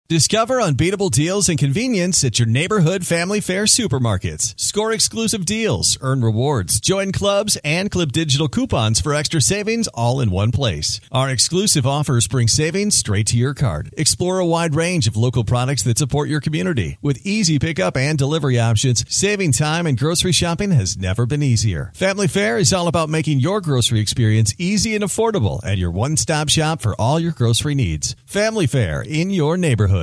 Discover unbeatable deals and convenience at your neighborhood family fare supermarkets. Score exclusive deals, earn rewards, join clubs, and clip digital coupons for extra savings all in one place. Our exclusive offers bring savings straight to your card. Explore a wide range of local products that support your community. With easy pickup and delivery options, saving time and grocery shopping has never been easier. Family Fare is all about making your grocery experience easy and affordable at your one-stop shop for all your grocery needs. Family Fare in your neighborhood.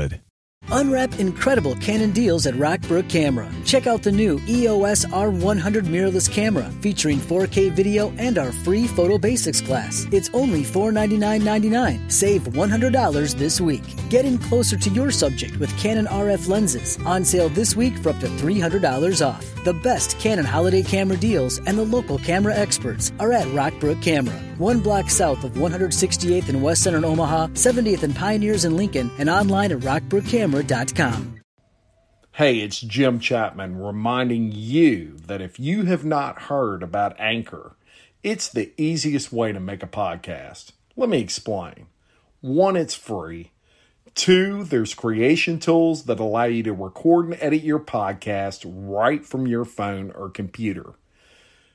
Unwrap incredible Canon deals at Rockbrook Camera. Check out the new EOS R100 mirrorless camera featuring 4K video and our free Photo Basics class. It's only $499.99. Save $100 this week. Get in closer to your subject with Canon RF lenses. On sale this week for up to $300 off. The best Canon holiday camera deals and the local camera experts are at Rockbrook Camera. 1 block south of 168th and West Center in Omaha, 70th and Pioneers in Lincoln, and online at rockbrookcamera.com. Hey, it's Jim Chapman reminding you that if you have not heard about Anchor, it's the easiest way to make a podcast. Let me explain. 1, it's free. 2, there's creation tools that allow you to record and edit your podcast right from your phone or computer.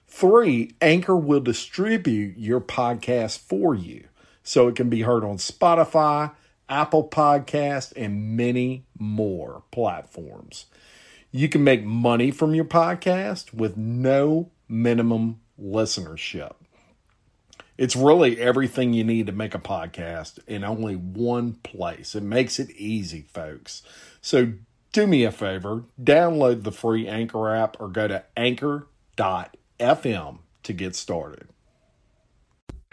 3, Anchor will distribute your podcast for you so it can be heard on Spotify, Apple Podcast, and many more platforms. You can make money from your podcast with no minimum listenership. It's really everything you need to make a podcast in only one place. It makes it easy, folks. So do me a favor, download the free Anchor app or go to anchor.fm to get started.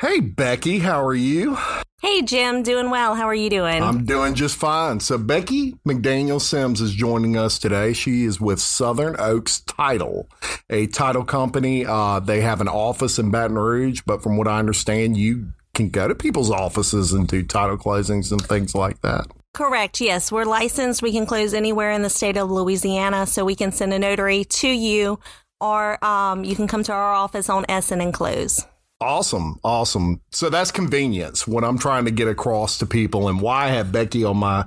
Hey, Becky, how are you? Hey, Jim, doing well. How are you doing? I'm doing just fine. So Becky McDaniel Sims is joining us today. She is with Southern Oaks Title, a title company. They have an office in Baton Rouge, but from what I understand, you can go to people's offices and do title closings and things like that. Correct. Yes, we're licensed. We can close anywhere in the state of Louisiana, so we can send a notary to you, or you can come to our office on Essen and close. Awesome. So that's convenience. What I'm trying to get across to people, and why I have Becky on my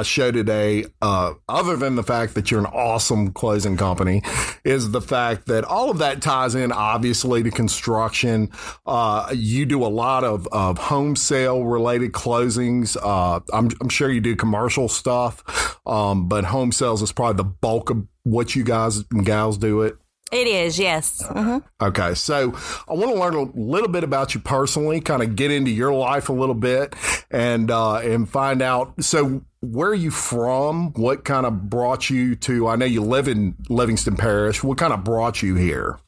show today, other than the fact that you're an awesome closing company, is the fact that all of that ties in obviously to construction. You do a lot of home sale related closings. I'm sure you do commercial stuff, but home sales is probably the bulk of what you guys and gals do it. It is, yes. Mm-hmm. Okay, so I want to learn a little bit about you personally, kind of get into your life a little bit, and find out. So, where are you from? What kind of brought you to? I know you live in Livingston Parish. What kind of brought you here?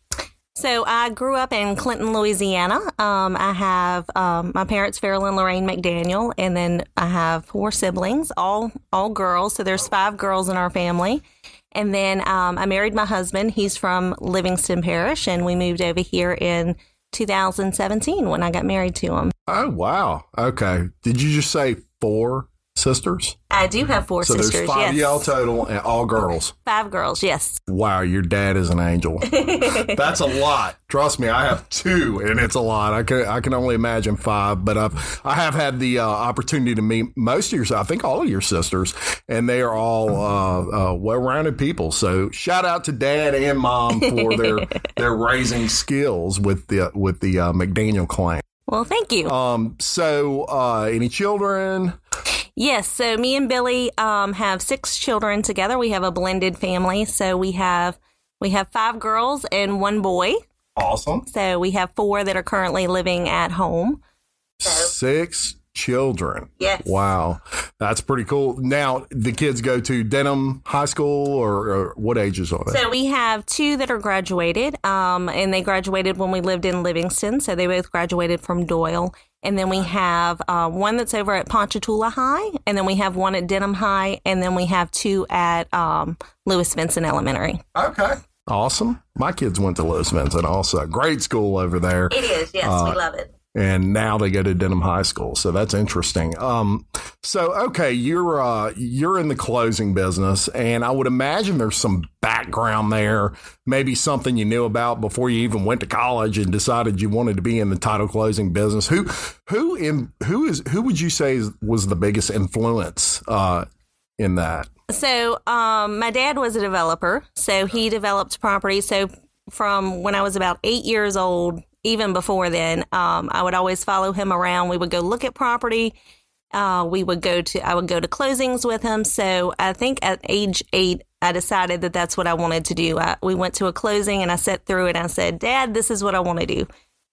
So I grew up in Clinton, Louisiana. I have my parents, Farrell and Lorraine McDaniel, and then I have 4 siblings, all girls. So there's 5 girls in our family. And then I married my husband. He's from Livingston Parish, and we moved over here in 2017 when I got married to him. Oh, wow. Okay. Did you just say 4 sisters? I do have 4 sisters, So there's 5 of y'all total, and all girls? 5 girls, yes. Wow, your dad is an angel. That's a lot. Trust me, I have 2, and it's a lot. I can only imagine 5, but I have had the opportunity to meet most of your, I think all of your sisters, and they are all well-rounded people. So shout out to Dad and Mom for their raising skills with the McDaniel clan. Well, thank you. So any children? Yes. So me and Billy have 6 children together. We have a blended family. So we have 5 girls and 1 boy. Awesome. So we have 4 that are currently living at home. 6 children. Yes. Wow. That's pretty cool. Now, the kids go to Denham High School, or what ages are they? So we have 2 that are graduated, and they graduated when we lived in Livingston. So they both graduated from Doyle. And then we have 1 that's over at Ponchatoula High, and then we have 1 at Denham High, and then we have 2 at Lewis Vincent Elementary. Okay. Awesome. My kids went to Lewis Vincent also. Great school over there. It is, yes. We love it. And now they go to Denham High School. So that's interesting. Okay, you're in the closing business, and I would imagine there's some background there, maybe something you knew about before you even went to college and decided you wanted to be in the title closing business. Who would you say was the biggest influence in that? So my dad was a developer, so he developed property. So from when I was about 8 years old, even before then, I would always follow him around. We would go look at property. I would go to closings with him. So I think at age 8, I decided that that's what I wanted to do. We went to a closing and I sat through it and I said, Dad, this is what I want to do.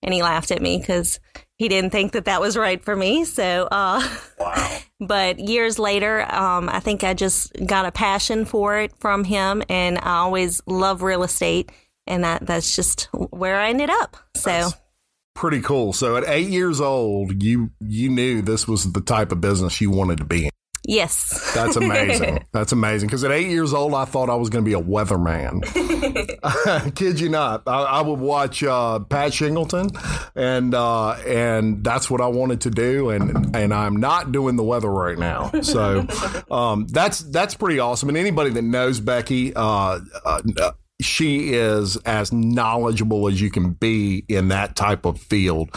And he laughed at me because he didn't think that that was right for me. So, Wow. But years later, I think I just got a passion for it from him. And I always love real estate. And that's just where I ended up. So That's pretty cool. So at 8 years old, you knew this was the type of business you wanted to be in. yes. That's amazing. That's amazing. Because at 8 years old, I thought I was going to be a weatherman. Kid you not. I would watch Pat Shingleton, and that's what I wanted to do. And I'm not doing the weather right now. So that's pretty awesome. And anybody that knows Becky, she is as knowledgeable as you can be in that type of field.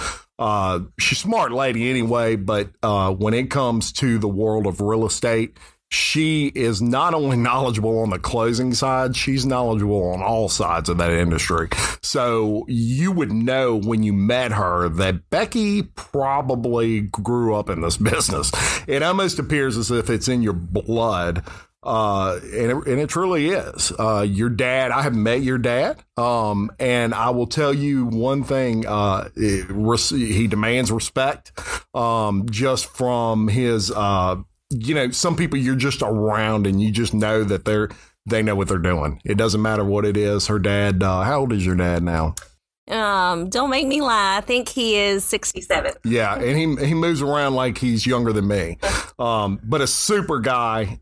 She's a smart lady anyway, but when it comes to the world of real estate, she is not only knowledgeable on the closing side, she's knowledgeable on all sides of that industry. So you would know when you met her that Becky probably grew up in this business. It almost appears as if it's in your blood. And it truly is. Your dad, I have met your dad. And I will tell you one thing, he demands respect, just from his, some people you're just around and you just know that they know what they're doing. It doesn't matter what it is. Her dad, how old is your dad now? Don't make me lie. I think he is 67. Yeah, and he moves around like he's younger than me. But a super guy,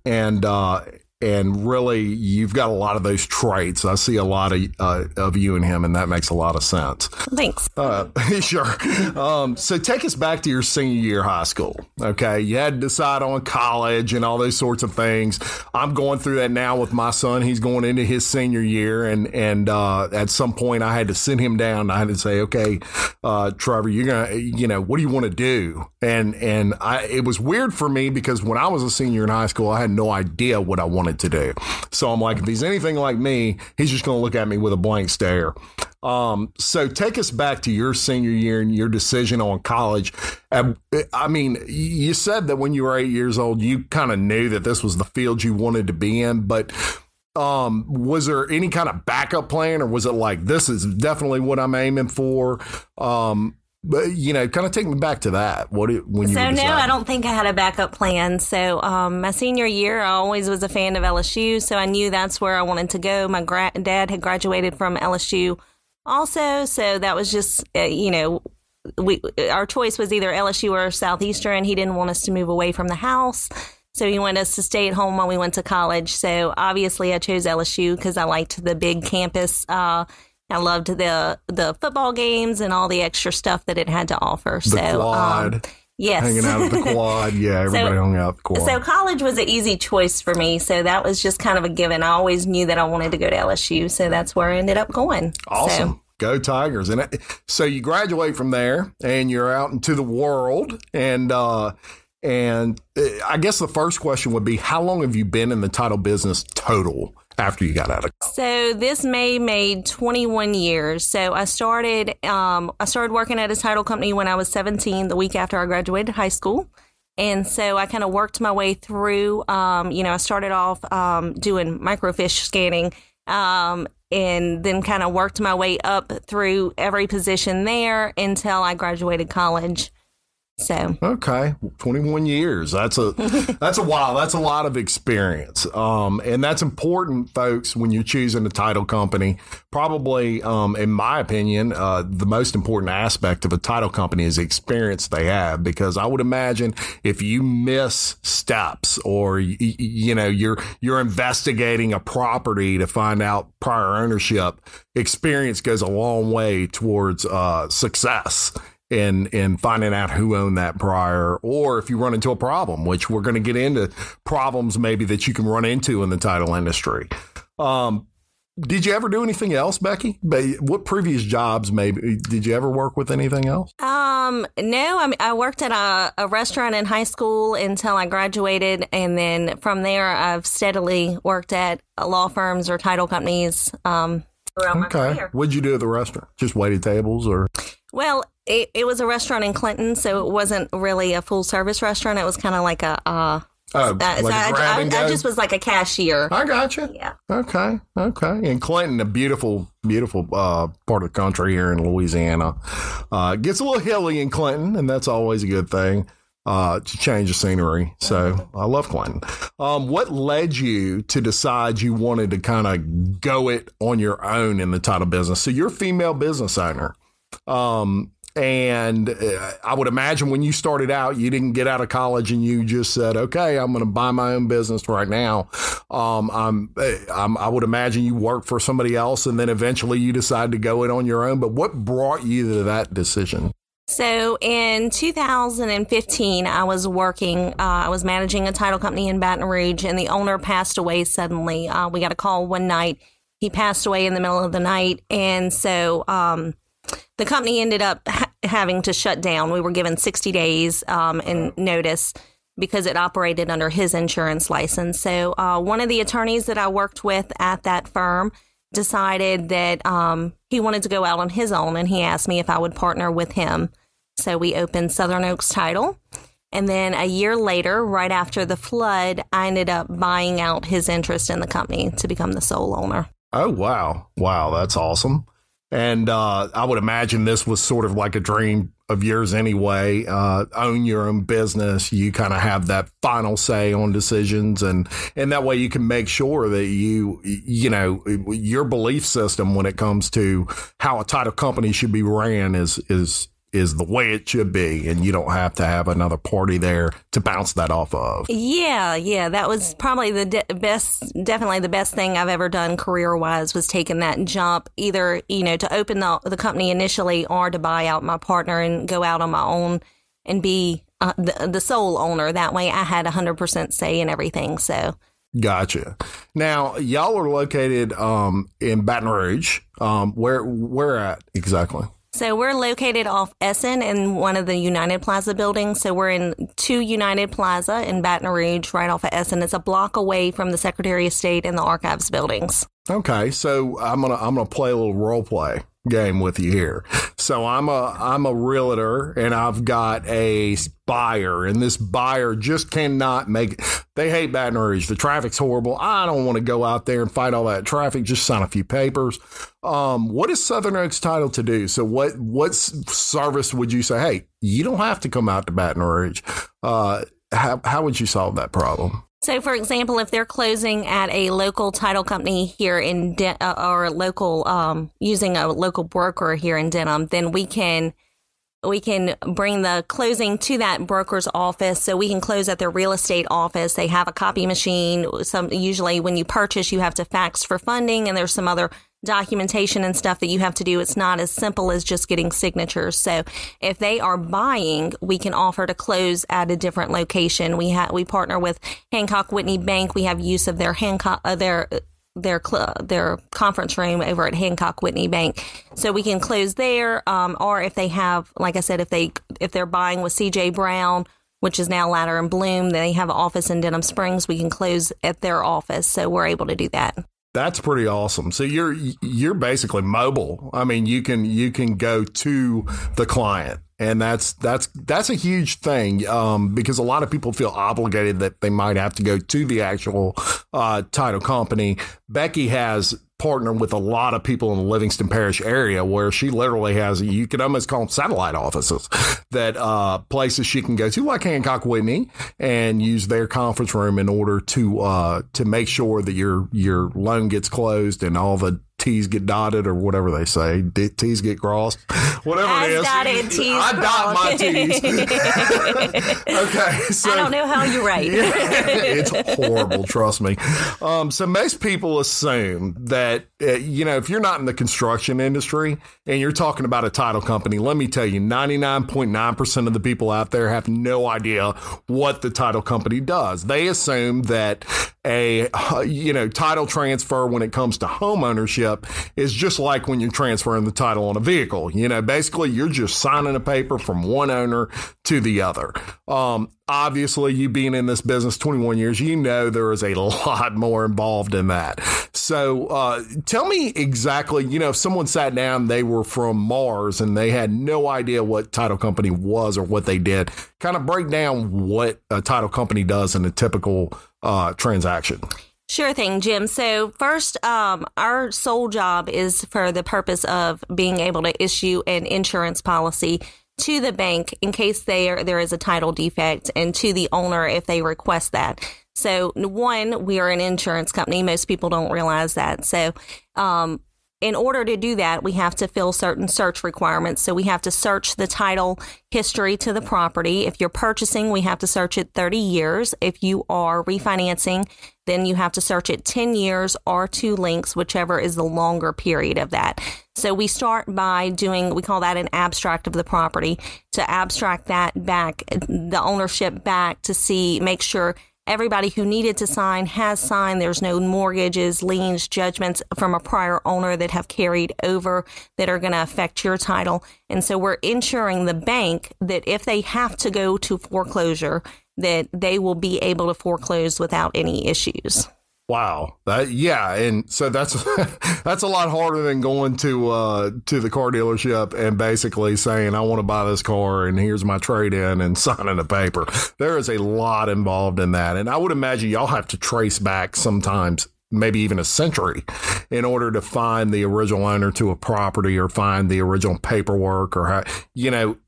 and really, you've got a lot of those traits. I see a lot of you and him, and that makes a lot of sense. Thanks. Sure. So take us back to your senior year of high school. Okay, you had to decide on college and all those sorts of things. I'm going through that now with my son. He's going into his senior year, and at some point, I had to sit him down. I had to say, okay, Trevor, you're gonna, what do you want to do? And it was weird for me because when I was a senior in high school, I had no idea what I wanted to do. So I'm like, if he's anything like me, he's just going to look at me with a blank stare. So take us back to your senior year and your decision on college. I mean, you said that when you were 8 years old, you kind of knew that this was the field you wanted to be in, but was there any kind of backup plan, or was it like, this is definitely what I'm aiming for? But, kind of take me back to that. No, I don't think I had a backup plan. So my senior year, I always was a fan of LSU. So I knew that's where I wanted to go. My dad had graduated from LSU also. So that was just, our choice was either LSU or Southeastern. He didn't want us to move away from the house. So he wanted us to stay at home while we went to college. So obviously I chose LSU because I liked the big campus. I loved the football games and all the extra stuff that it had to offer. The quad. Yes. Hanging out at the quad. Yeah, everybody hung out at the quad. So college was an easy choice for me. So that was just kind of a given. I always knew that I wanted to go to LSU. So that's where I ended up going. Awesome. So. Go Tigers. And so you graduate from there and you're out into the world. And I guess the first question would be, how long have you been in the title business total after you got out of college? So this May made 21 years. So I started working at a title company when I was 17, the week after I graduated high school. And so I kind of worked my way through, I started off doing microfiche scanning, and then kind of worked my way up through every position there until I graduated college. So okay, 21 years. That's a while. That's a lot of experience. And that's important, folks, when you're choosing a title company. Probably, in my opinion, the most important aspect of a title company is the experience they have, because I would imagine if you miss steps or you're investigating a property to find out prior ownership, experience goes a long way towards success in finding out who owned that prior, or if you run into a problem, which we're going to get into problems maybe that you can run into in the title industry. Did you ever do anything else, Becky? What previous jobs maybe did you ever work with anything else? No, I worked at a restaurant in high school until I graduated. And then from there, I've steadily worked at law firms or title companies throughout my career. What'd you do at the restaurant? Just waited tables or? Well, it was a restaurant in Clinton, so it wasn't really a full service restaurant. It was kind of like a I just was like a cashier. I gotcha. Yeah. Okay. In Clinton, a beautiful part of the country here in Louisiana. Gets a little hilly in Clinton, and that's always a good thing to change the scenery. So I love Clinton. What led you to decide you wanted to kind of go it on your own in the title business? So you're a female business owner. And I would imagine when you started out, you didn't get out of college and you just said, okay, I'm going to buy my own business right now. I would imagine you worked for somebody else and then eventually you decided to go it on your own. But what brought you to that decision? So in 2015, I was managing a title company in Baton Rouge, and the owner passed away suddenly. We got a call one night. He passed away in the middle of the night. And so the company ended up having to shut down. We were given 60 days in notice because it operated under his insurance license. So one of the attorneys that I worked with at that firm decided that he wanted to go out on his own, and he asked me if I would partner with him. So we opened Southern Oaks Title. And then a year later, right after the flood, I ended up buying out his interest in the company to become the sole owner. Oh, wow. Wow, that's awesome. And I would imagine this was sort of like a dream of yours anyway. Own your own business. You kind of have that final say on decisions. And that way you can make sure that you know, your belief system when it comes to how a title company should be ran is the way it should be, and you don't have to have another party there to bounce that off of. Yeah, that was probably definitely the best thing I've ever done career-wise, was taking that jump, either, you know, to open the company initially or to buy out my partner and go out on my own and be the sole owner. That way I had 100% say in everything, so... Gotcha. Now, y'all are located in Baton Rouge. Where at exactly? So we're located off Essen in one of the United Plaza buildings. So we're in 2 United Plaza in Baton Rouge, right off of Essen. It's a block away from the Secretary of State and the Archives buildings. Okay, so I'm gonna play a little role play game with you here. So I'm a realtor, and I've got a buyer, and this buyer just cannot make it. They hate Baton Rouge. The traffic's horrible. I don't want to go out there and fight all that traffic. Just sign a few papers. What is Southern Oaks Title to do? So what service would you say, hey, you don't have to come out to Baton Rouge? How would you solve that problem? So, for example, if they're closing at a local title company here in or local using a local broker here in Denham, then we can bring the closing to that broker's office. So we can close at their real estate office. They have a copy machine. Usually when you purchase, you have to fax for funding, and there's some other documentation and stuff that you have to do. It's not as simple as just getting signatures. So if they are buying, we can offer to close at a different location. We partner with Hancock Whitney Bank. We have use of their their conference room over at Hancock Whitney Bank, so we can close there. Or if they have, like I said, if they're buying with C.J. Brown, which is now Ladder and Bloom, they have an office in Denham Springs. We can close at their office, so we're able to do that. That's pretty awesome. So you're basically mobile. I mean, you can go to the client, and that's a huge thing because a lot of people feel obligated that they might have to go to the actual title company. Becky has partnered with a lot of people in the Livingston Parish area where she literally has, you could almost call them satellite offices, that places she can go to, like Hancock Whitney, and use their conference room in order to make sure that your loan gets closed and all the T's get dotted, or whatever they say. T's get crossed. Whatever it is. Dotted, T's I dot my T's. Okay. So, I don't know how you write. It's horrible, trust me. So most people assume that, if you're not in the construction industry and you're talking about a title company, let me tell you, 99.9% of the people out there have no idea what the title company does. They assume that title transfer when it comes to home ownership is just like when you're transferring the title on a vehicle. Basically you're just signing a paper from one owner to the other. Obviously, you being in this business 21 years, there is a lot more involved in that. So tell me exactly, if someone sat down, they were from Mars and they had no idea what title company was or what they did, kind of break down what a title company does in a typical transaction. Sure thing, Jim. So first, our sole job is for the purpose of being able to issue an insurance policy to the bank in case there is a title defect, and to the owner if they request that. So one, we are an insurance company. Most people don't realize that. So in order to do that, we have to fill certain search requirements. So we have to search the title history to the property. If you're purchasing, we have to search it 30 years. If you are refinancing, then you have to search it 10 years or 2 links, whichever is the longer period of that. So we start by we call that an abstract of the property, to abstract that back, the ownership back, to make sure everybody who needed to sign has signed. There's no mortgages, liens, judgments from a prior owner that have carried over that are going to affect your title. And so we're ensuring the bank that if they have to go to foreclosure, that they will be able to foreclose without any issues. Wow. And so that's a lot harder than going to the car dealership and basically saying, I want to buy this car and here's my trade-in, and signing a paper. There is a lot involved in that. And I would imagine y'all have to trace back sometimes maybe even a century in order to find the original owner to a property or find the original paperwork, or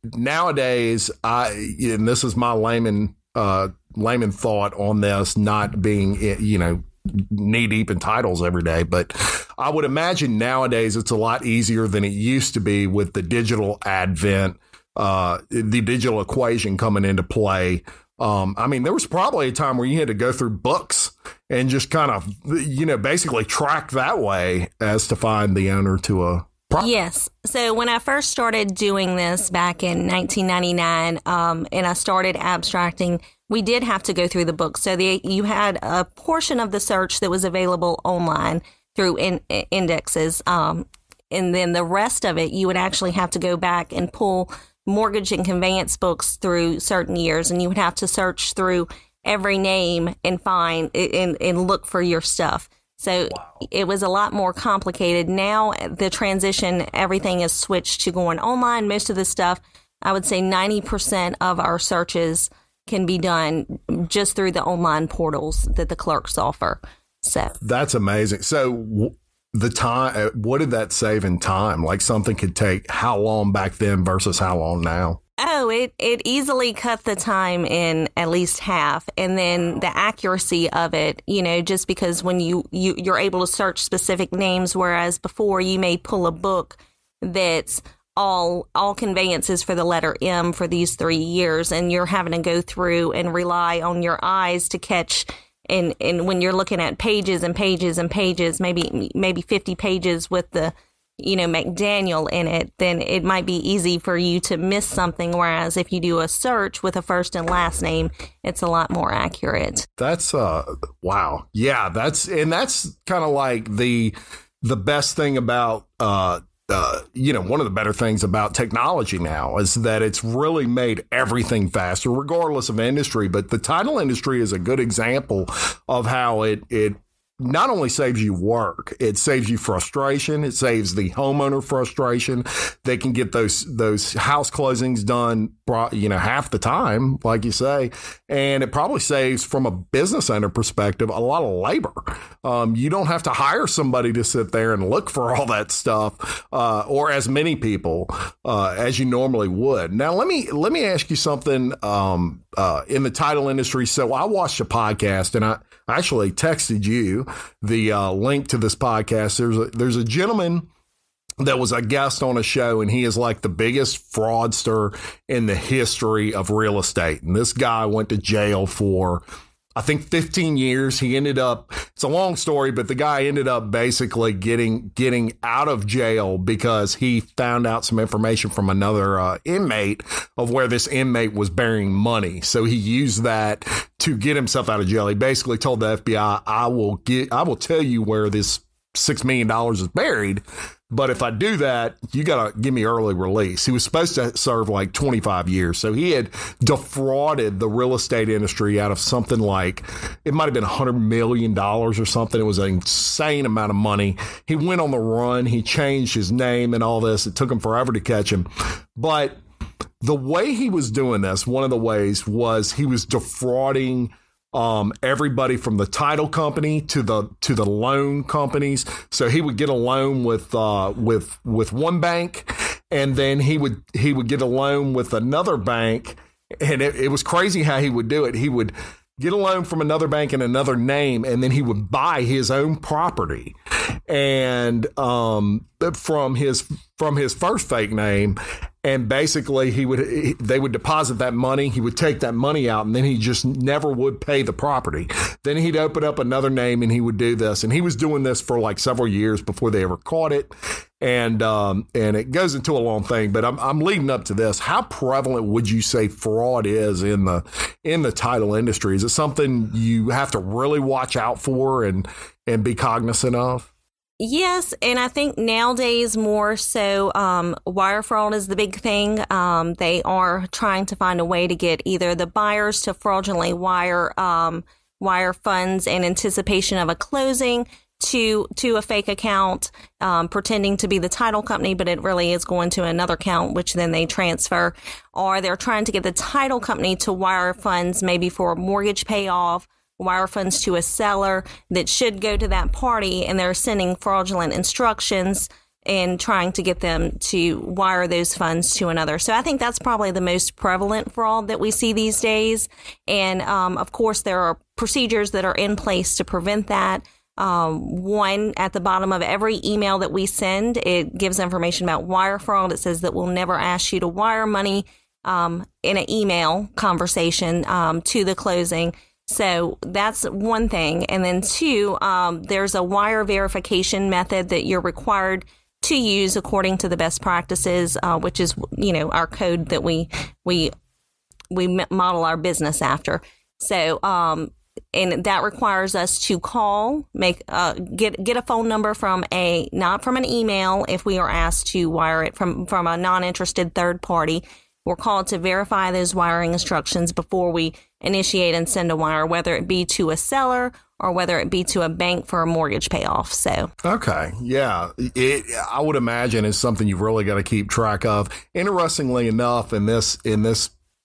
nowadays, and this is my layman thought on this, not being, knee deep in titles every day. But I would imagine nowadays it's a lot easier than it used to be with the digital advent, the digital equation coming into play. There was probably a time where you had to go through books and just kind of, basically track that way as to find the owner to a property. Yes. So when I first started doing this back in 1999, and I started abstracting, we did have to go through the book. So you had a portion of the search that was available online through indexes. And then the rest of it, you would actually have to go back and pull mortgage and conveyance books through certain years. And you would have to search through every name and find and look for your stuff. So It was a lot more complicated. Now the transition, everything is switched to going online. Most of the stuff, I would say 90% of our searches can be done just through the online portals that the clerks offer. So that's amazing. So the time, what did that save in time? Like something could take how long back then versus how long now? Oh, it easily cut the time in at least half. And then the accuracy of it, just because when you're able to search specific names, whereas before you may pull a book that's all conveyances for the letter M for these 3 years, and you're having to go through and rely on your eyes to catch. And when you're looking at pages and pages and pages, maybe 50 pages with the McDaniel in it, then it might be easy for you to miss something. Whereas if you do a search with a first and last name, it's a lot more accurate. That's wow. Yeah, that's kind of like the best thing about one of the better things about technology now is that it's really made everything faster, regardless of industry. But the title industry is a good example of how it not only saves you work, it saves you frustration. It saves the homeowner frustration. They can get those house closings done, half the time, like you say. And it probably saves, from a business owner perspective, a lot of labor. You don't have to hire somebody to sit there and look for all that stuff, or as many people as you normally would. Now, let me ask you something in the title industry. So I watched a podcast, and I actually texted you the link to this podcast. There's a gentleman that was a guest on a show, and he is like the biggest fraudster in the history of real estate. And this guy went to jail for, I think, 15 years. He ended up, it's a long story, but the guy ended up basically getting out of jail because he found out some information from another inmate of where this inmate was burying money. So he used that to get himself out of jail. He basically told the FBI, I will tell you where this $6 million is buried. But if I do that, you got to give me early release. He was supposed to serve like 25 years. So he had defrauded the real estate industry out of something like, it might have been $100 million or something. It was an insane amount of money. He went on the run. He changed his name and all this. It took him forever to catch him. But the way he was doing this, one of the ways was he was defrauding everybody from the title company to the loan companies. So he would get a loan with one bank, and then he would get a loan with another bank. And it was crazy how he would do it. He would get a loan from another bank in another name, and then he would buy his own property and from his first fake name. And basically they would deposit that money. He would take that money out, and then he just never would pay the property. Then he'd open up another name and he would do this. And he was doing this for like several years before they ever caught it. And it goes into a long thing, but I'm leading up to this. How prevalent would you say fraud is in the title industry? Is it something you have to really watch out for and be cognizant of? Yes, and I think nowadays more so, wire fraud is the big thing. They are trying to find a way to get either the buyers to fraudulently wire funds in anticipation of a closing to a fake account, pretending to be the title company, but it really is going to another account, which then they transfer. Or they're trying to get the title company to wire funds maybe for a mortgage payoff, wire funds to a seller that should go to that party, and they're sending fraudulent instructions and trying to get them to wire those funds to another. So I think that's probably the most prevalent fraud that we see these days. And of course, there are procedures that are in place to prevent that. One, at the bottom of every email that we send, it gives information about wire fraud. It says that we'll never ask you to wire money in an email conversation to the closing. So that's one thing. And then two, there's a wire verification method that you're required to use according to the best practices, which is, our code that we model our business after. So, and that requires us to call, get a phone number not from an email if we are asked to wire it from a non-interested third party. We're called to verify those wiring instructions before we initiate and send a wire, whether it be to a seller or whether it be to a bank for a mortgage payoff. So, okay. Yeah. I would imagine it's something you've really got to keep track of. Interestingly enough, in this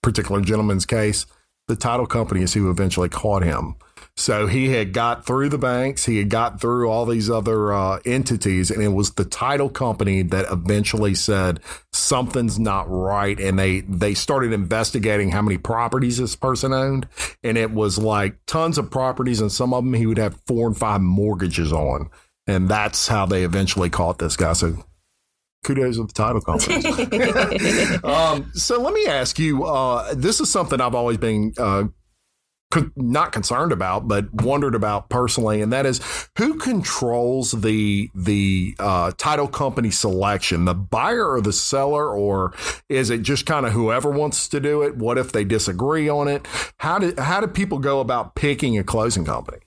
particular gentleman's case, the title company is who eventually caught him. So he had got through the banks, he had got through all these other entities, and it was the title company that eventually said something's not right. And they started investigating how many properties this person owned. And it was like tons of properties, and some of them he would have 4 and 5 mortgages on. And that's how they eventually caught this guy. So kudos to the title company. So let me ask you, this is something I've always been not concerned about, but wondered about personally, and that is who controls the title company selection, the buyer or the seller, or is it just kind of whoever wants to do it? What if they disagree on it? How do people go about picking a closing company?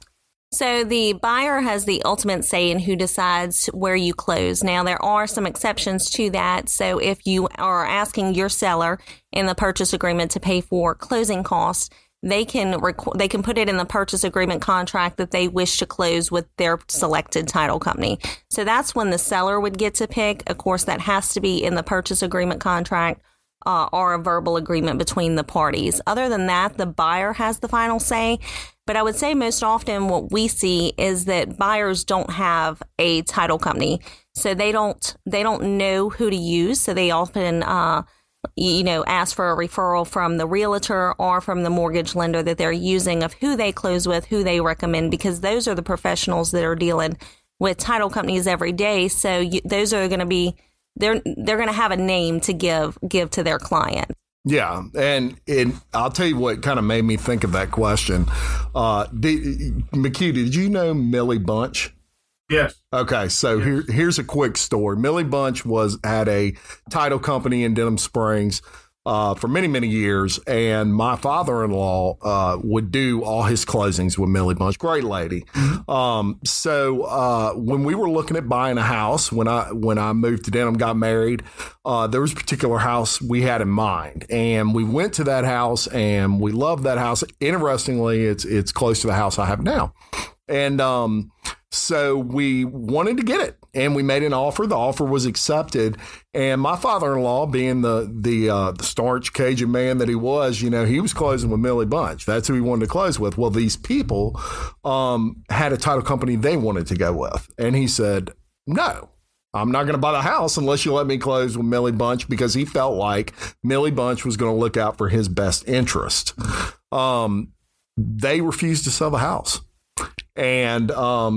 So the buyer has the ultimate say in who decides where you close. Now, there are some exceptions to that. So if you are asking your seller in the purchase agreement to pay for closing costs, they can put it in the purchase agreement contract that they wish to close with their selected title company. So that's when the seller would get to pick. Of course, that has to be in the purchase agreement contract or a verbal agreement between the parties. Other than that, the buyer has the final say. But I would say most often what we see is that buyers don't have a title company, so they don't know who to use. So they often ask for a referral from the realtor or from the mortgage lender that they're using of who they close with, who they recommend, because those are the professionals that are dealing with title companies every day. So those are going to be they're going to have a name to give to their client. Yeah. And I'll tell you what kind of made me think of that question. McHugh, did you know Millie Bunch? Yes. Okay, so here's a quick story. Millie Bunch had a title company in Denham Springs for many, many years, and my father-in-law would do all his closings with Millie Bunch. Great lady. So when we were looking at buying a house, when I moved to Denham, got married, there was a particular house we had in mind, and we went to that house, and we loved that house. Interestingly, it's close to the house I have now, and so we wanted to get it, and we made an offer. The offer was accepted, and my father-in-law, being the staunch Cajun man that he was, he was closing with Millie Bunch. That's who he wanted to close with. Well, these people had a title company they wanted to go with, and he said, "No, I'm not going to buy the house unless you let me close with Millie Bunch," because he felt like Millie Bunch was going to look out for his best interest. They refused to sell the house. And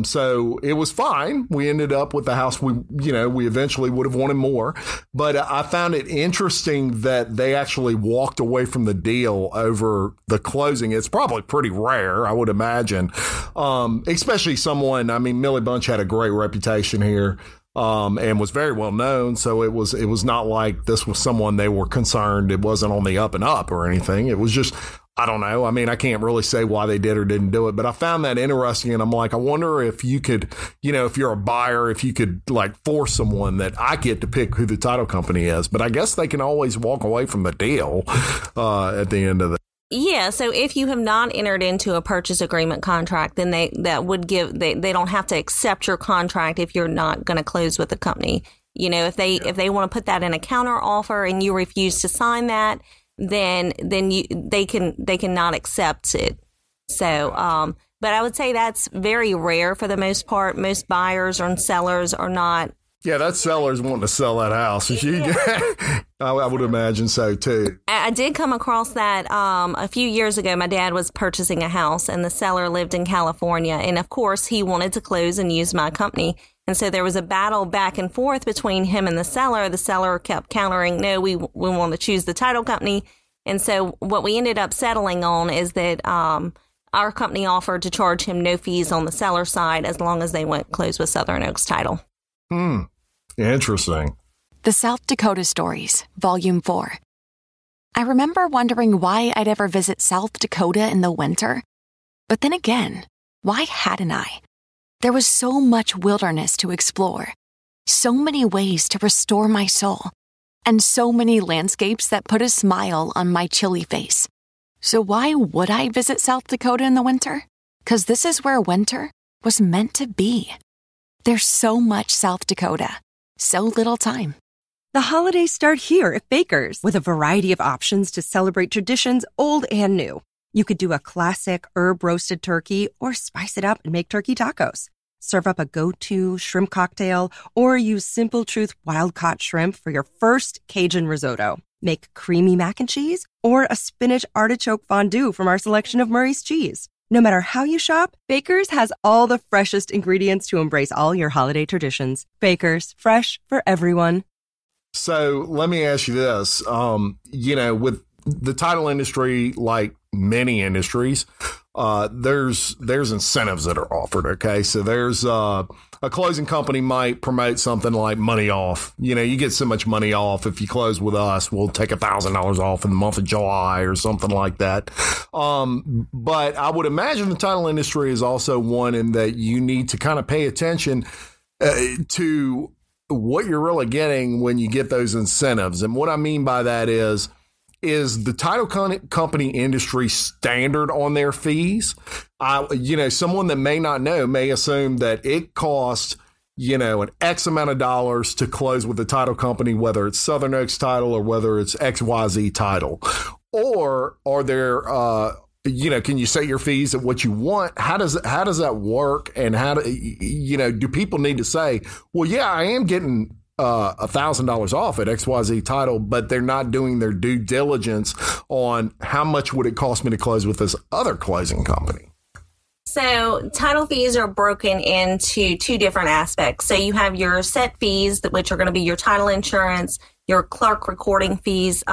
so it was fine. We ended up with the house. We eventually would have wanted more. But I found it interesting that they actually walked away from the deal over the closing. It's probably pretty rare, I would imagine, especially Millie Bunch had a great reputation here. And was very well known. So it was not like this was someone they were concerned. It wasn't on the up and up or anything. It was just, I don't know. I mean, I can't really say why they did or didn't do it, but I found that interesting. And I'm like, I wonder if you could, if you're a buyer, if you could like force someone that I get to pick who the title company is. But I guess they can always walk away from the deal at the end of the. Yeah, so if you have not entered into a purchase agreement contract, then they don't have to accept your contract if you're not going to close with the company. If they want to put that in a counter offer and you refuse to sign that, then they cannot accept it. So, but I would say that's very rare for the most part. Most buyers or sellers are not. Yeah, that seller's wanting to sell that house. I would imagine so, too. I did come across that a few years ago. My dad was purchasing a house, and the seller lived in California. And, of course, he wanted to close and use my company. And so there was a battle back and forth between him and the seller. The seller kept countering, no, we want to choose the title company. And so what we ended up settling on is that our company offered to charge him no fees on the seller side as long as they went close with Southern Oaks Title. Interesting. The South Dakota Stories, Volume 4. I remember wondering why I'd ever visit South Dakota in the winter. But then again, why hadn't I? There was so much wilderness to explore, so many ways to restore my soul, and so many landscapes that put a smile on my chilly face. So why would I visit South Dakota in the winter? 'Cause this is where winter was meant to be. There's so much South Dakota, so little time. The holidays start here at Baker's with a variety of options to celebrate traditions old and new. You could do a classic herb-roasted turkey or spice it up and make turkey tacos. Serve up a go-to shrimp cocktail or use Simple Truth wild-caught shrimp for your first Cajun risotto. Make creamy mac and cheese or a spinach artichoke fondue from our selection of Murray's cheese. No matter how you shop, Baker's has all the freshest ingredients to embrace all your holiday traditions. Baker's, fresh for everyone. So let me ask you this, with the title industry, like many industries, there's incentives that are offered. Okay. So there's a closing company might promote something like money off. You get so much money off. If you close with us, we'll take $1,000 off in the month of July or something like that. But I would imagine the title industry is also one in that you need to kind of pay attention to what you're really getting when you get those incentives. And what I mean by that is the title company industry standard on their fees. Someone that may not know may assume that it costs, an X amount of dollars to close with the title company, whether it's Southern Oaks Title or whether it's XYZ Title. Or are there, can you set your fees at what you want? How does that work? And do people need to say, well, yeah, I am getting $1,000 off at XYZ Title, but they're not doing their due diligence on how much would it cost me to close with this other closing company? So title fees are broken into two different aspects. So you have your set fees, which are going to be your title insurance, your clerk recording fees.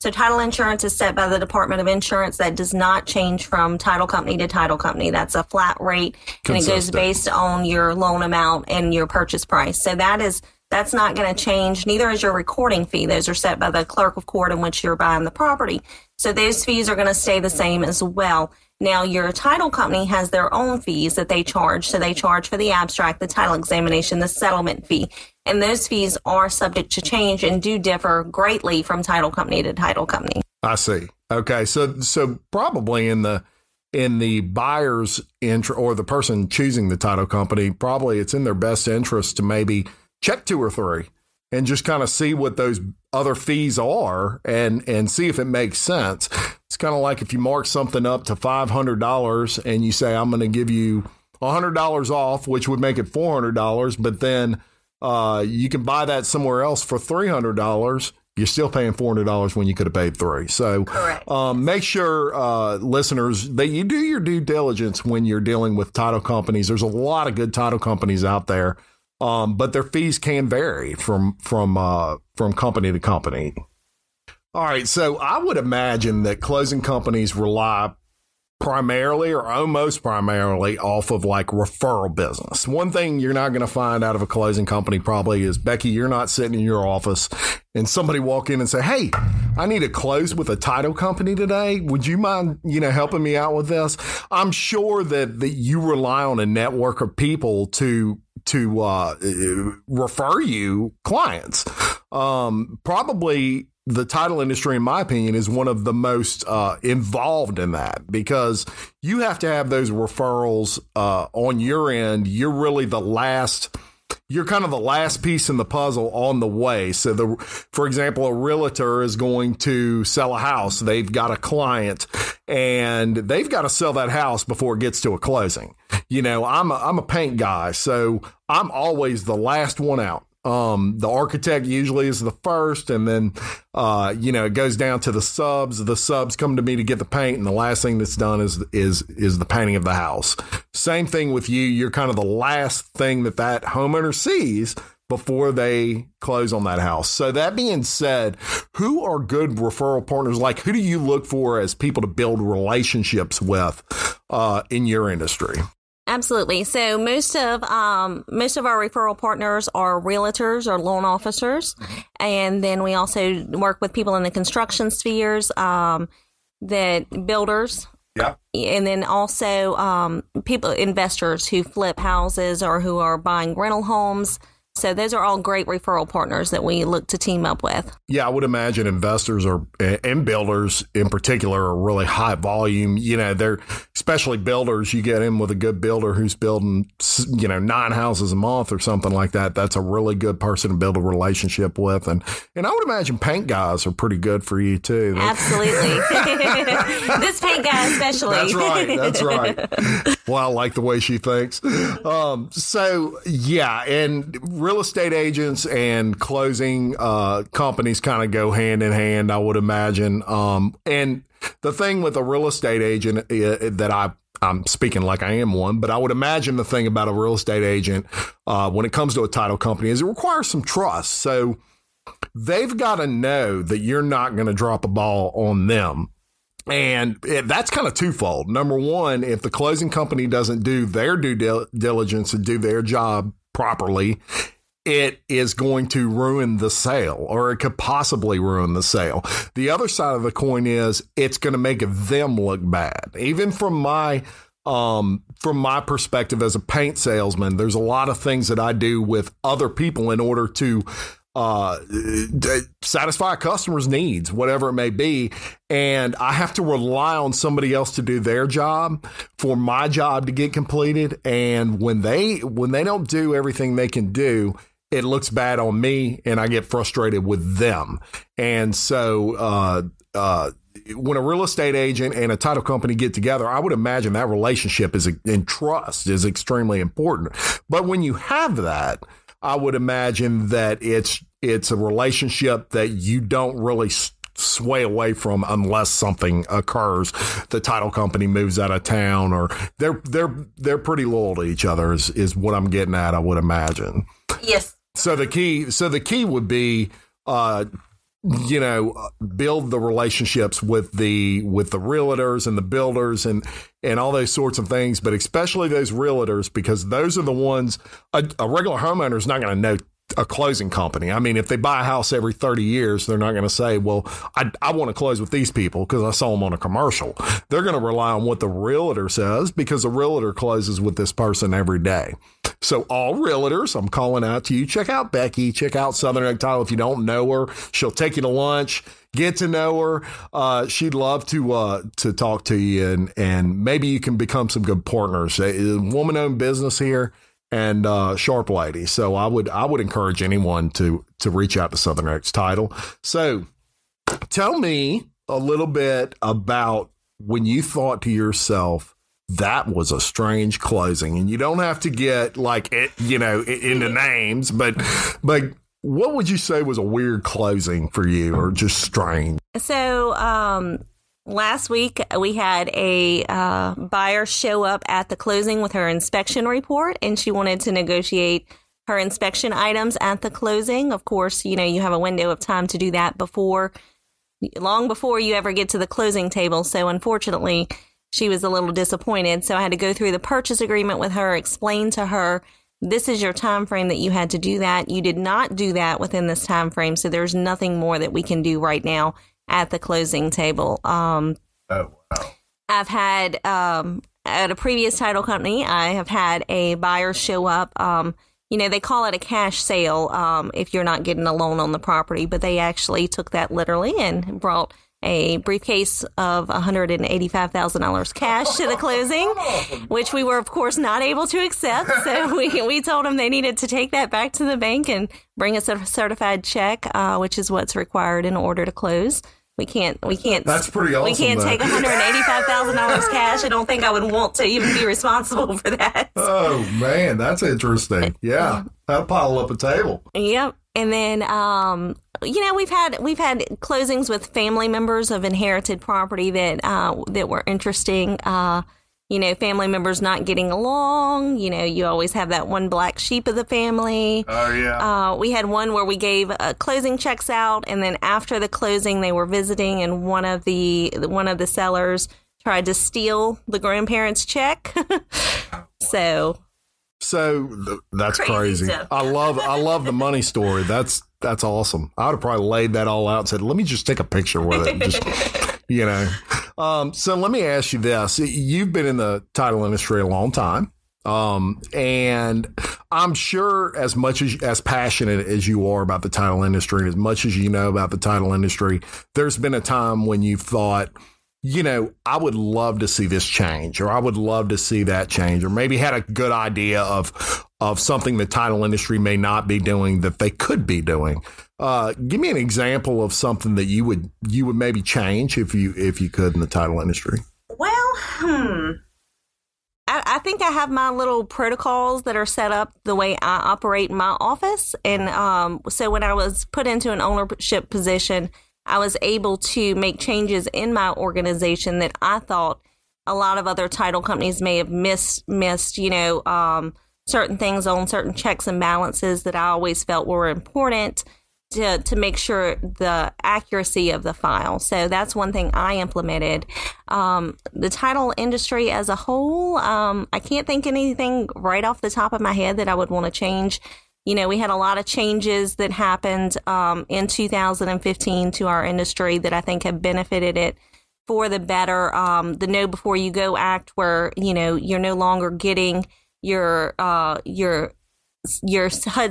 So title insurance is set by the Department of Insurance. That does not change from title company to title company. That's a flat rate, and it goes based on your loan amount and your purchase price. So that's not going to change. Neither is your recording fee. Those are set by the clerk of court in which you're buying the property. So those fees are going to stay the same as well. Now, your title company has their own fees that they charge. So they charge for the abstract, the title examination, the settlement fee. And those fees are subject to change and do differ greatly from title company to title company. I see. Okay. So probably in the buyer's interest, or the person choosing the title company, probably it's in their best interest to maybe check 2 or 3 and just kind of see what those other fees are and see if it makes sense. It's kind of like if you mark something up to $500 and you say, I'm going to give you $100 off, which would make it $400, but then you can buy that somewhere else for $300. You're still paying $400 when you could have paid $300. So make sure, listeners, that you do your due diligence when you're dealing with title companies. There's a lot of good title companies out there. But their fees can vary from company to company. All right. So I would imagine that closing companies rely primarily or almost primarily off of like referral business. One thing you're not going to find out of a closing company probably is, Becky, you're not sitting in your office and somebody walk in and say, hey, I need to close with a title company today. Would you mind, helping me out with this? I'm sure that you rely on a network of people to refer you clients. Probably the title industry, in my opinion, is one of the most involved in that, because you have to have those referrals on your end. You're really you're kind of the last piece in the puzzle on the way. So for example, a realtor is going to sell a house. They've got a client and they've got to sell that house before it gets to a closing. I'm a paint guy, so I'm always the last one out. The architect usually is the first, and then, it goes down to the subs. The subs come to me to get the paint, and the last thing that's done is the painting of the house. Same thing with you. You're kind of the last thing that homeowner sees before they close on that house. So that being said, who are good referral partners? Like, who do you look for as people to build relationships with in your industry? Absolutely. So most of our referral partners are realtors or loan officers. And then we also work with people in the construction spheres, that builders. Yeah. And then also investors who flip houses or who are buying rental homes. So those are all great referral partners that we look to team up with. Yeah, I would imagine investors and builders in particular are really high volume. They're especially builders. You get in with a good builder who's building, 9 houses a month or something like that. That's a really good person to build a relationship with. And I would imagine paint guys are pretty good for you too. Absolutely. This paint guy especially. That's right. Well, I like the way she thinks. So yeah, and real estate agents and closing companies kind of go hand in hand, I would imagine. And the thing with a real estate agent that I'm speaking like I am one, but I would imagine the thing about a real estate agent when it comes to a title company is it requires some trust. So they've got to know that you're not going to drop a ball on them. And that's kind of twofold. Number one, if the closing company doesn't do their due diligence and do their job properly, it is going to ruin the sale, or it could possibly ruin the sale. The other side of the coin is it's going to make them look bad. Even from my perspective as a paint salesman, there's a lot of things that I do with other people in order to satisfy a customer's needs, whatever it may be. And I have to rely on somebody else to do their job for my job to get completed. And when they don't do everything they can do, it looks bad on me and I get frustrated with them. And so, when a real estate agent and a title company get together, I would imagine that relationship and trust is extremely important. But when you have that, I would imagine that it's a relationship that you don't really sway away from unless something occurs. The title company moves out of town, or they're pretty loyal to each other is what I'm getting at, I would imagine. Yes. So the key would be build the relationships with the realtors and the builders and all those sorts of things, but especially those realtors, because those are the ones a regular homeowner is not going to know a closing company. I mean, if they buy a house every 30 years, they're not going to say, well, I want to close with these people because I saw them on a commercial. They're going to rely on what the realtor says because the realtor closes with this person every day. So all realtors, I'm calling out to you. Check out Becky. Check out Southern Egg Title. If you don't know her, she'll take you to lunch. Get to know her. She'd love to talk to you, and maybe you can become some good partners. A woman-owned business here. And sharp lady. So I would encourage anyone to reach out to Southern X Title. So tell me a little bit about when you thought to yourself, that was a strange closing. And you don't have to get into names, but what would you say was a weird closing for you or just strange? So last week, we had a buyer show up at the closing with her inspection report, and she wanted to negotiate her inspection items at the closing. Of course, you have a window of time to do that long before you ever get to the closing table. So unfortunately, she was a little disappointed. So I had to go through the purchase agreement with her, explain to her, this is your time frame that you had to do that. You did not do that within this time frame. So there's nothing more that we can do right now at the closing table. Oh, wow. I've had, at a previous title company, I have had a buyer show up. They call it a cash sale if you're not getting a loan on the property, but they actually took that literally and brought a briefcase of $185,000 cash to the closing, which we were, of course, not able to accept. So we told them they needed to take that back to the bank and bring us a certified check, which is what's required in order to close. We can't. That's pretty awesome. We can't take $185,000 cash. I don't think I would want to even be responsible for that. Oh man, that's interesting. Yeah, that'll pile up a table. Yep. And then, we've had closings with family members of inherited property that were interesting. Family members not getting along. You always have that one black sheep of the family. Oh, yeah. We had one where we gave closing checks out, and then after the closing, they were visiting, and one of the sellers tried to steal the grandparents' check. So that's crazy. I love the money story. That's awesome. I would have probably laid that all out and said, let me just take a picture with it. So let me ask you this. You've been in the title industry a long time. And I'm sure as much as passionate as you are about the title industry, as much as you know about the title industry, there's been a time when you've thought, I would love to see this change, or I would love to see that change, or maybe had a good idea of something the title industry may not be doing that they could be doing. Give me an example of something that you would maybe change if you could in the title industry. Well, I think I have my little protocols that are set up the way I operate in my office. And so when I was put into an ownership position, I was able to make changes in my organization that I thought a lot of other title companies may have missed, certain things on certain checks and balances that I always felt were important to make sure the accuracy of the file. So that's one thing I implemented. The title industry as a whole, I can't think anything right off the top of my head that I would want to change. We had a lot of changes that happened in 2015 to our industry that I think have benefited it for the better. The Know Before You Go Act, where you're no longer getting your HUD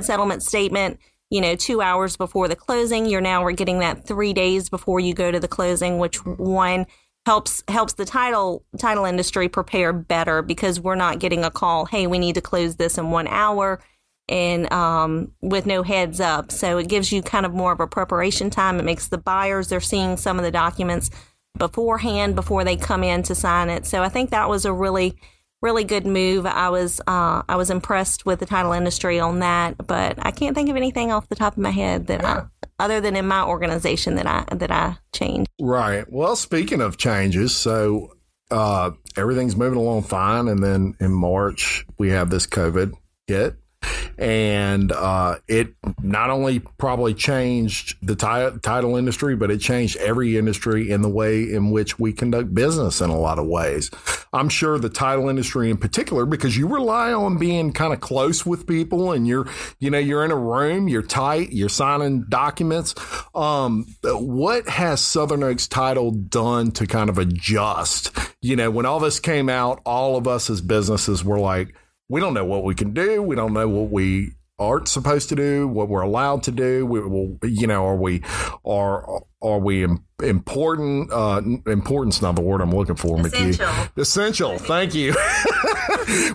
settlement statement 2 hours before the closing. We're getting that 3 days before you go to the closing, which one helps the title industry prepare better, because we're not getting a call, hey, we need to close this in 1 hour, and with no heads up. So it gives you kind of more of a preparation time. It makes the buyers, they're seeing some of the documents beforehand before they come in to sign it. So I think that was a really good move. I was impressed with the title industry on that, but I can't think of anything off the top of my head that other than in my organization that I changed. Right. Well, speaking of changes, so everything's moving along fine, and then in March we have this COVID hit, And it not only probably changed the title industry, but it changed every industry in the way in which we conduct business in a lot of ways. I'm sure the title industry in particular, because you rely on being kind of close with people, and you're in a room, you're tight, you're signing documents. What has Southern Oaks Title done to kind of adjust? When all this came out, all of us as businesses were like, we don't know what we can do. We don't know what we aren't supposed to do, what we're allowed to do. Are we important? Important's not the word I'm looking for, McKee. Essential. Thank you.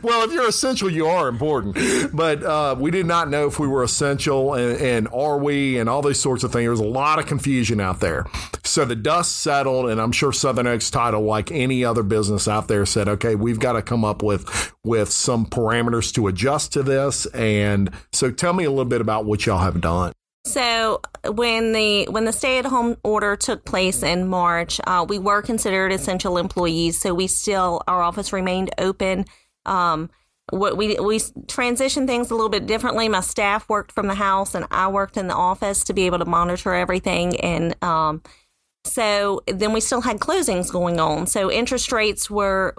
Well, if you're essential, you are important. But we did not know if we were essential, and are we, and all these sorts of things. There was a lot of confusion out there. So the dust settled, and I'm sure Southern Oaks Title, like any other business out there, said, okay, we've got to come up with some parameters to adjust to this. And so tell me a little bit about what y'all have done. So when the stay-at-home order took place in March, we were considered essential employees. So our office remained open. We transitioned things a little bit differently. My staff worked from the house, and I worked in the office to be able to monitor everything. And so then we still had closings going on. So interest rates were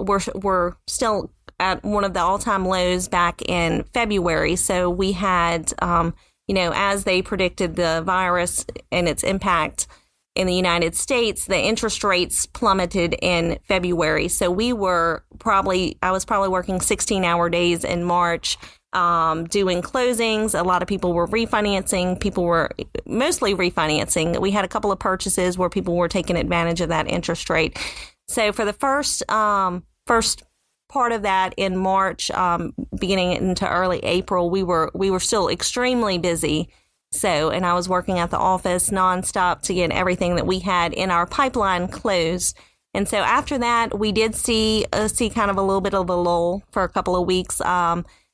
still at one of the all-time lows back in February. So we had as they predicted the virus and its impact in the United States, the interest rates plummeted in February. So I was probably working 16-hour days in March, doing closings. A lot of people were refinancing. People were mostly refinancing. We had a couple of purchases where people were taking advantage of that interest rate. So for the first part of that in March, beginning into early April, we were still extremely busy. And I was working at the office nonstop to get everything that we had in our pipeline closed. And so after that, we did see kind of a little bit of a lull for a couple of weeks.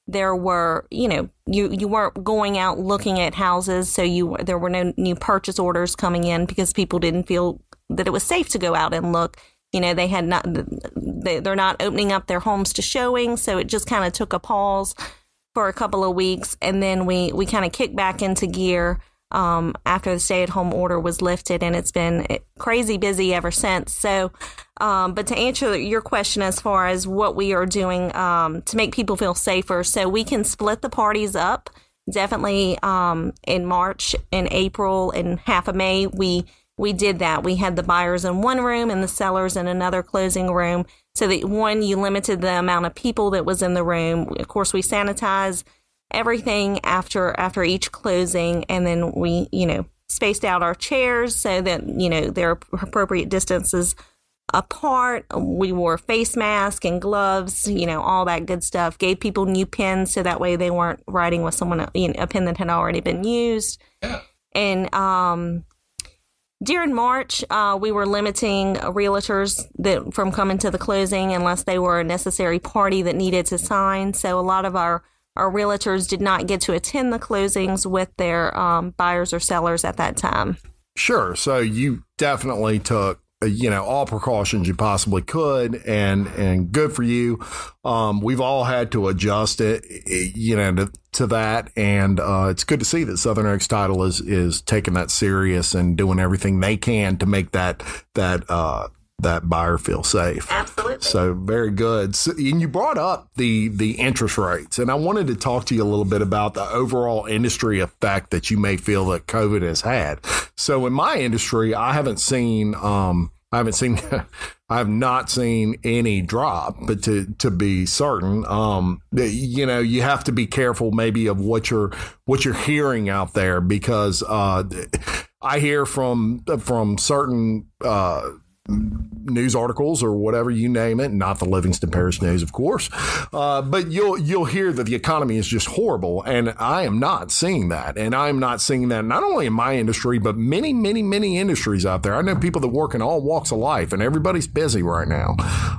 There were, you weren't going out looking at houses, so there were no new purchase orders coming in because people didn't feel that it was safe to go out and look. They're not opening up their homes to showing, so it just kind of took a pause for a couple of weeks, and then we kind of kicked back into gear after the stay-at-home order was lifted, and it's been crazy busy ever since. So, but to answer your question as far as what we are doing to make people feel safer, so we can split the parties up. Definitely in March and April and half of May, we did that. We had the buyers in one room and the sellers in another closing room. So that you limited the amount of people that was in the room. Of course, we sanitize everything after each closing, and then we, spaced out our chairs so that, they're appropriate distances apart. We wore face masks and gloves, all that good stuff. Gave people new pens so that way they weren't writing with someone, a pen that had already been used. Yeah. And during March, we were limiting realtors from coming to the closing unless they were a necessary party that needed to sign. So a lot of our realtors did not get to attend the closings with their buyers or sellers at that time. Sure. So you definitely took all precautions you possibly could, and good for you. We've all had to adjust it, to that. And it's good to see that Southern Oaks Title is taking that serious and doing everything they can to make that buyer feel safe. Absolutely. So very good. So, and you brought up the interest rates, and I wanted to talk to you a little bit about the overall industry effect that you may feel that COVID has had. So in my industry, I have not seen any drop, but to be certain, you have to be careful maybe of what you're hearing out there, because I hear from certain news articles or whatever, you name it, not the Livingston Parish News, of course, but you'll hear that the economy is just horrible, and I am not seeing that. And I'm not seeing that not only in my industry, but many, many, many industries out there. I know people that work in all walks of life, and everybody's busy right now.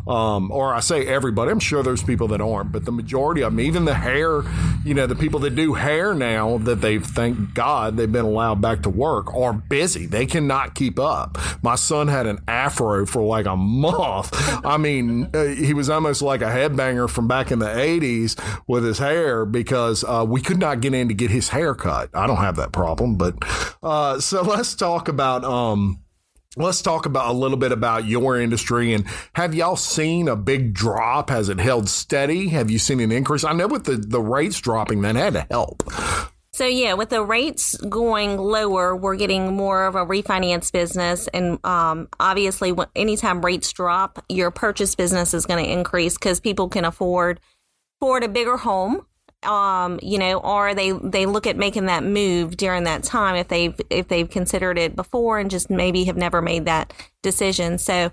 Or I say everybody, I'm sure there's people that aren't, but the majority of them, even the hair, the people that do hair now, that thank God they've been allowed back to work, are busy. They cannot keep up. My son had an afro afro for like a month. I mean, he was almost like a headbanger from back in the 80s with his hair because we could not get in to get his hair cut. I don't have that problem, but so let's talk about a little bit about your industry. And have y'all seen a big drop? Has it held steady? Have you seen an increase? I know with the rates dropping, that had to help. So, yeah, with the rates going lower, we're getting more of a refinance business. And obviously, anytime rates drop, your purchase business is going to increase because people can afford a bigger home. Or they look at making that move during that time if they've considered it before and just maybe have never made that decision. So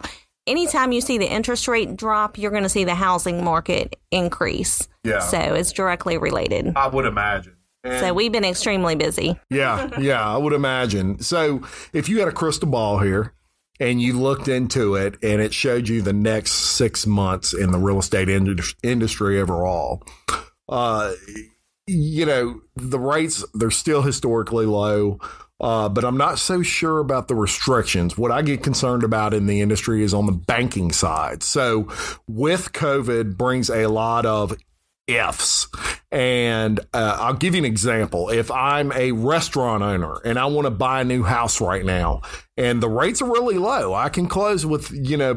anytime you see the interest rate drop, you're going to see the housing market increase. Yeah. So it's directly related. I would imagine. So we've been extremely busy. Yeah, I would imagine. So if you had a crystal ball here and you looked into it and it showed you the next 6 months in the real estate industry overall, the rates, they're still historically low, but I'm not so sure about the restrictions. What I get concerned about in the industry is on the banking side. So with COVID brings a lot of ifs. And I'll give you an example. If I'm a restaurant owner and I want to buy a new house right now and the rates are really low, I can close with,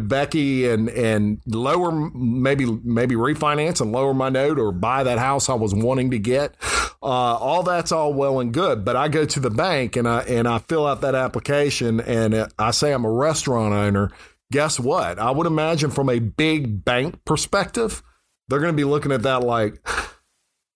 Becky and lower, maybe refinance and lower my note or buy that house I was wanting to get. All that's all well and good. But I go to the bank and I fill out that application and I say I'm a restaurant owner. Guess what? I would imagine from a big bank perspective, they're going to be looking at that like,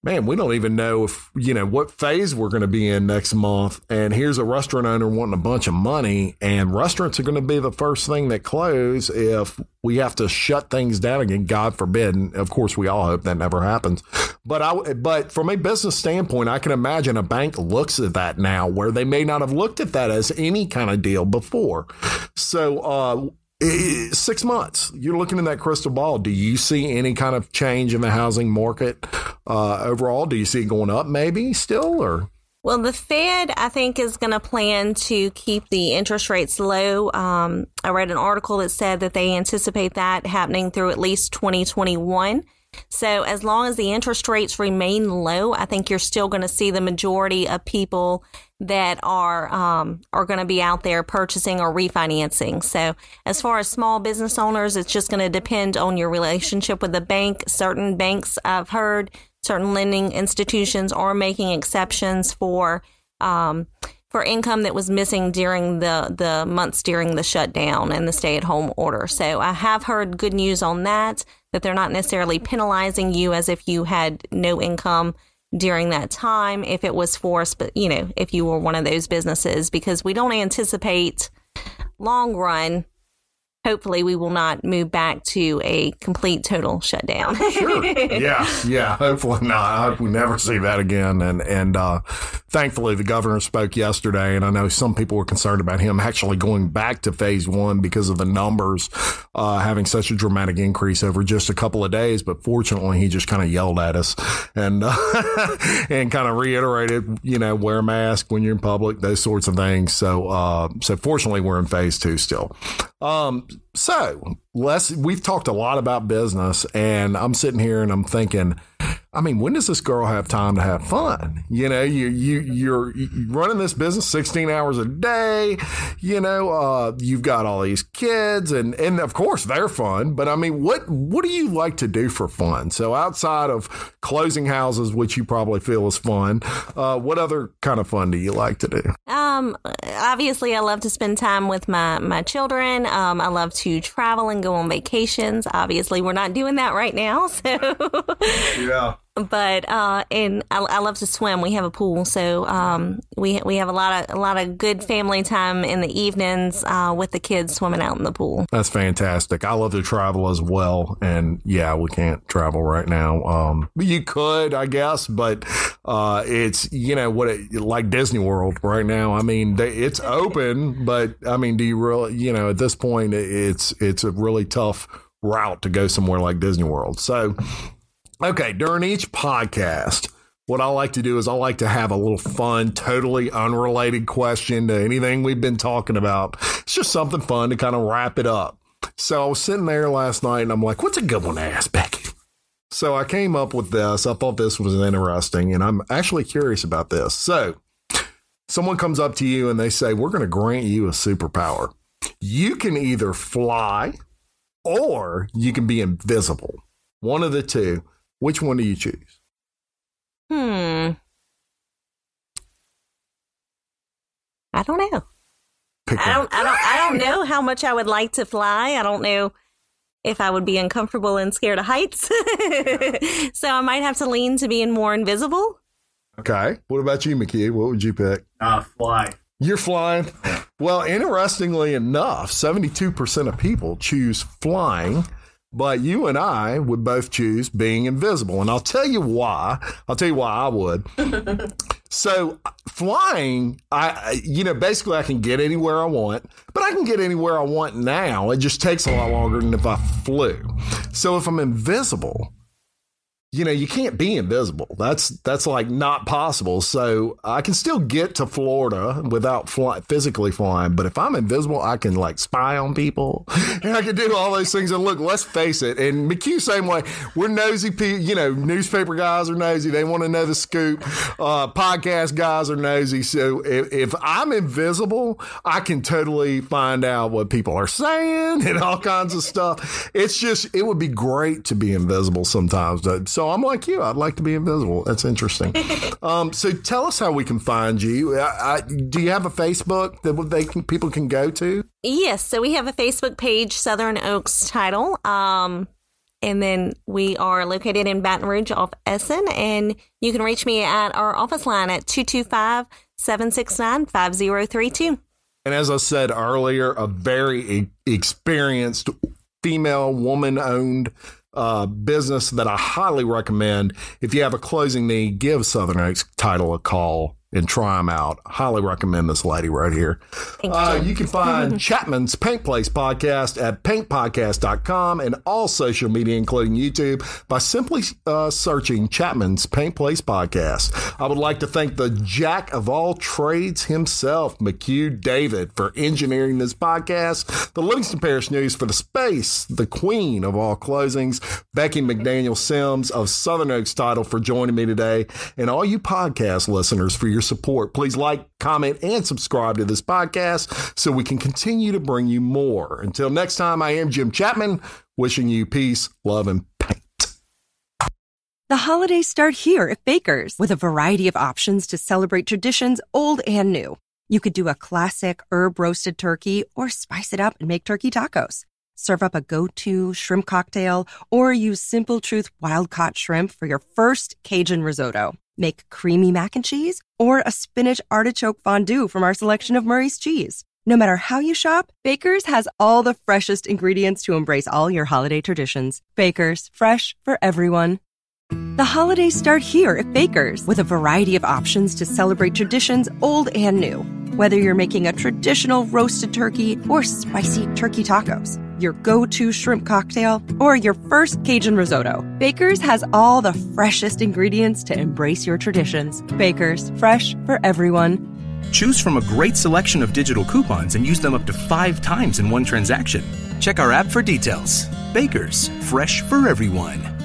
man, we don't even know if, what phase we're going to be in next month. And here's a restaurant owner wanting a bunch of money, and restaurants are going to be the first thing that close if we have to shut things down again, God forbid. And of course, we all hope that never happens. But from a business standpoint, I can imagine a bank looks at that now where they may not have looked at that as any kind of deal before. So, 6 months, you're looking in that crystal ball. Do you see any kind of change in the housing market overall? Do you see it going up maybe still, or? Well, the Fed, I think, is going to plan to keep the interest rates low. I read an article that said that they anticipate that happening through at least 2021. So as long as the interest rates remain low, I think you're still going to see the majority of people that are going to be out there purchasing or refinancing. So as far as small business owners, it's just going to depend on your relationship with the bank. Certain banks, I've heard, certain lending institutions are making exceptions for income that was missing during the months during the shutdown and the stay-at-home order. So I have heard good news on that they're not necessarily penalizing you as if you had no income during that time, if it was forced, but, if you were one of those businesses, because we don't anticipate long run. Hopefully we will not move back to a complete total shutdown. Sure. Yeah. Hopefully not. I hope we never see that again. And thankfully the governor spoke yesterday, and I know some people were concerned about him actually going back to phase one because of the numbers having such a dramatic increase over just a couple of days. But fortunately, he just kind of yelled at us and and kind of reiterated, wear a mask when you're in public, those sorts of things. So fortunately, we're in phase two still. So we've talked a lot about business, and I'm sitting here and I'm thinking, when does this girl have time to have fun? You're running this business 16 hours a day. You've got all these kids, and of course they're fun. But what do you like to do for fun? So outside of closing houses, which you probably feel is fun, what other kind of fun do you like to do? Obviously, I love to spend time with my children. I love to travel and go on vacations. Obviously, we're not doing that right now. So yeah. But and I love to swim. We have a pool, so we have a lot of good family time in the evenings with the kids swimming out in the pool. That's fantastic. I love to travel as well, and yeah, we can't travel right now. You could, I guess, but it's like Disney World right now. It's open, but do you really? At this point, it's a really tough route to go somewhere like Disney World. So. Okay, during each podcast, what I like to do is I like to have a little fun, totally unrelated question to anything we've been talking about. It's just something fun to kind of wrap it up. So I was sitting there last night and I'm like, what's a good one to ask Becky? So I came up with this. I thought this was interesting and I'm actually curious about this. So someone comes up to you and they say, we're going to grant you a superpower. You can either fly or you can be invisible. One of the two. Which one do you choose? I don't know. I don't know how much I would like to fly. I don't know if I would be uncomfortable and scared of heights. So I might have to lean to being more invisible. Okay. What about you, McKee? What would you pick? Fly. You're flying? Well, interestingly enough, 72% of people choose flying, but you and I would both choose being invisible. And I'll tell you why. I would. So flying, basically I can get anywhere I want, but I can get anywhere I want now. It just takes a lot longer than if I flew. So if I'm invisible, you can't be invisible. That's like not possible. So I can still get to Florida without physically flying. But if I'm invisible, I can like spy on people and I can do all those things. And look, let's face it. And McHugh, same way. We're nosy people. Newspaper guys are nosy. They want to know the scoop. Podcast guys are nosy. So if I'm invisible, I can totally find out what people are saying and all kinds of stuff. It would be great to be invisible sometimes. So I'm like you. I'd like to be invisible. That's interesting. So tell us how we can find you. Do you have a Facebook that people can go to? Yes. So we have a Facebook page, Southern Oaks Title. And then we are located in Baton Rouge off Essen. And you can reach me at our office line at 225-769-5032. And as I said earlier, a very experienced female woman-owned business that I highly recommend. If you have a closing need, give Southern Oaks Title a call and try them out. Highly recommend this lady right here. You can find Chapman's Paint Place podcast at paintpodcast.com and all social media, including YouTube, by simply searching Chapman's Paint Place podcast. I would like to thank the jack of all trades himself, McHugh David, for engineering this podcast. The Livingston Parish News for the space, the queen of all closings, Becky McDaniel Sims of Southern Oaks Title, for joining me today, and all you podcast listeners for your support. Please like, comment, and subscribe to this podcast so we can continue to bring you more. Until next time, I am Jim Chapman, wishing you peace, love, and paint. The holidays start here at Baker's with a variety of options to celebrate traditions old and new. You could do a classic herb roasted turkey or spice it up and make turkey tacos. Serve up a go-to shrimp cocktail or use Simple Truth wild-caught shrimp for your first Cajun risotto. Make creamy mac and cheese or a spinach artichoke fondue from our selection of Murray's cheese. No matter how you shop, Baker's has all the freshest ingredients to embrace all your holiday traditions. Baker's, fresh for everyone. The holidays start here at Baker's with a variety of options to celebrate traditions old and new. Whether you're making a traditional roasted turkey or spicy turkey tacos, your go-to shrimp cocktail, or your first Cajun risotto, Baker's has all the freshest ingredients to embrace your traditions. Baker's, fresh for everyone. Choose from a great selection of digital coupons and use them up to 5 times in one transaction. Check our app for details. Baker's, fresh for everyone.